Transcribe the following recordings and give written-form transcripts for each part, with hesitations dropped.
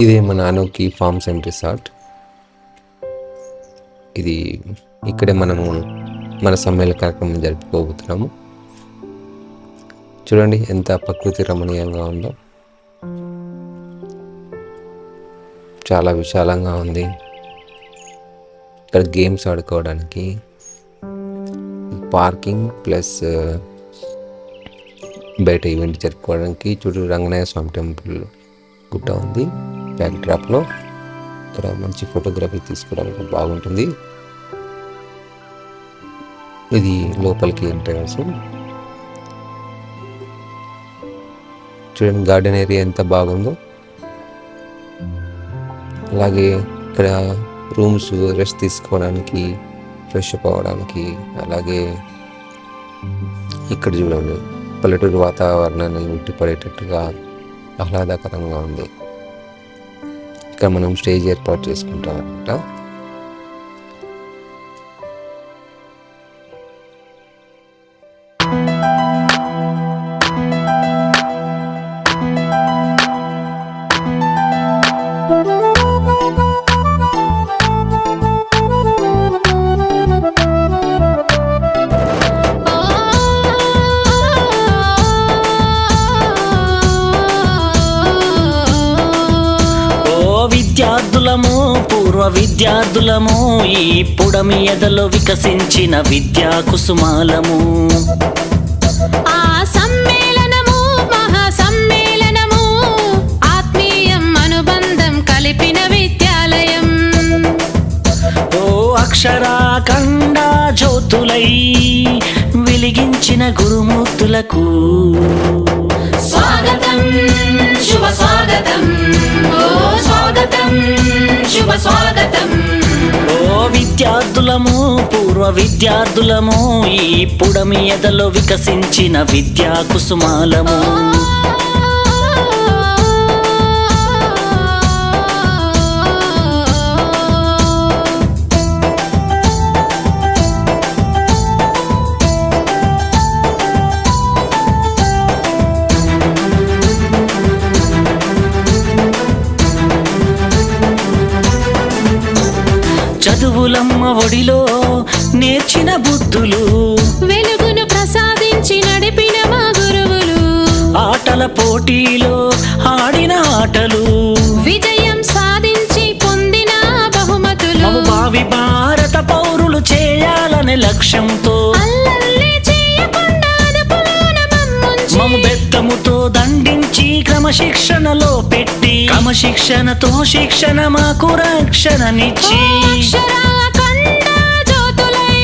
ఇదే మన అనూకి forms and resort. ఇది ఇక్కడే మనము మన సమ్మేళన కార్యక్రమం జరుపుకోబోతున్నాము. చూడండి ఎంత ప్రకృతి రమణీయంగా ఉందో, చాలా విశాలంగా ఉంది. ఇక్కడ గేమ్స్ ఆడుకోవడానికి పార్కింగ్ ప్లస్ బయట ఈవెంట్ జరుపుకోవడానికి చుట్టూ రంగనాయ స్వామి టెంపుల్ గుట్ట ఉంది బ్యాక్ డ్రాప్లో. ఇక్కడ మంచి ఫోటోగ్రఫీ తీసుకోవడానికి బాగుంటుంది. ఇది లోపలికి ఎంట్రన్స్. చూడండి గార్డెన్ ఏరియా ఎంత బాగుందో. అలాగే ఇక్కడ రూమ్స్ రెస్ట్ తీసుకోవడానికి, ఫ్రెష్ అప్ అవ్వడానికి. అలాగే ఇక్కడ చూడండి పల్లెటూరు వాతావరణాన్ని ఉట్టిపడేటట్టుగా ఆహ్లాదకరంగా ఉంది. ఇక్కడ మనం స్టేజ్ ఏర్పాటు చేసుకుంటాం అన్నమాట. విద్యార్థులము, పూర్వ విద్యార్థులము, ఈ పుడమి ఎదలో వికసించిన విద్యా కుసుమాలము. ఆ సమ్మేళనము మహా సమ్మేళనము, ఆత్మీయం అనుబంధం కలిపిన విద్యాలయం. ఓ అక్షరాఖండ జ్యోతులై వెలిగించిన గురుమూర్తులకు స్వాగతం, శుభ స్వాగతం. ఓ స్వాగతం, శుభ స్వాగతం. ఓ విద్యార్థులము, పూర్వ విద్యార్థులము, ఈ పుడమి ఎదలో వికసించిన విద్యా కుసుమాలము. చదువులమ్మ ఒడిలో నేర్చిన బుద్ధులు, వెలుగును ప్రసాదించి నడిపిన మా గురువులు, ఆటల పోటీలో ఆడిన ఆటలు, విజయం సాధించి పొందిన బహుమతులు, మము భావి భారత పౌరులు చేయాలనే లక్ష్యంతో అల్లల్లే చేయకుండా అదుపులోన మమ్ముంచి, మము బెత్తముతో దండించి క్రమశిక్షణలో పెట్టి, క్రమశిక్షణతో శిక్షణ మాకు రక్షణనిచ్చి, అక్షరాఖండ జ్యోతులై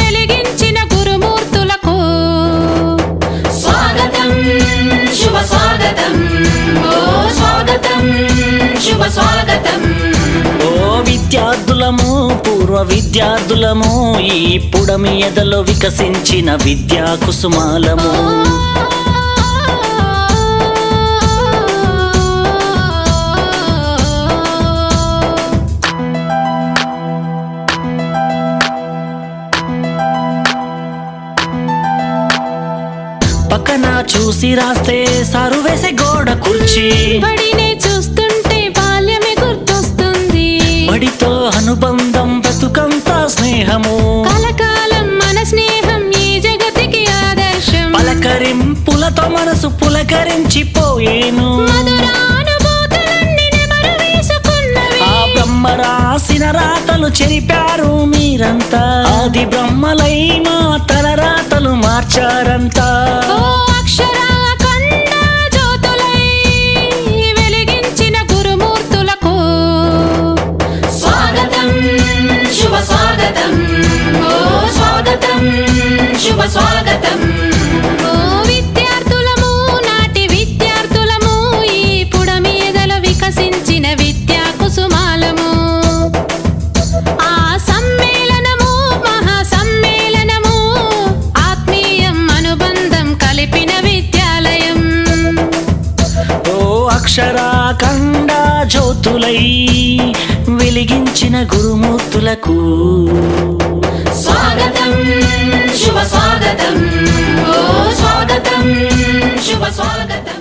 వెలిగించిన గురుమూర్తులకు స్వాగతం, శుభ స్వాగతం. ఓ స్వాగతం, శుభ స్వాగతం. ఓ విద్యార్థులము, పూర్వ విద్యార్థులము, ఈ పుడమి ఎదలో వికసించిన విద్యా కుసుమాలము. పక్కన చూసి రాస్తే సారు వేసే గోడ కుర్చీ, బడినే చూస్తుంటే బాల్యమే గుర్తొస్తుంది. బడితో అనుబంధం బ్రతుకంతా స్నేహము, కలకాలం మన స్నేహం ఈ జగతికి ఆదర్శం. పలకరింపులతో మనసు పులకరించిపోయేను, మధురానుభూతులన్నీ నెమరు వేసుకున్నవి. ఆ బ్రహ్మ రాసిన రాతలు చెరిపారు మీరంతా, ఆది బ్రహ్మలై మా తల రాతలు మార్చారంతా. ఓ అక్షరాఖండ జ్యోతులై వెలిగించిన గురుమూర్తులకు స్వాగతం, శుభ స్వాగతం. ఓ స్వాగతం, శుభ స్వాగతం. ఓ విద్యార్థులము, నాటి విద్యార్థులము, ఈ పుడమి ఎదలో వికసించిన విద్యా కుసుమాలము. ఆ సమ్మేళనము మహా సమ్మేళనము, ఆత్మీయం అనుబంధం కలిపిన విద్యాలయం. ఓ అక్షరాఖండ జ్యోతులై వెలిగించిన గురుమూర్తులకు స్వాగతం, శుభ స్వాగతం. ఓ స్వాగతం, శుభ స్వాగతం.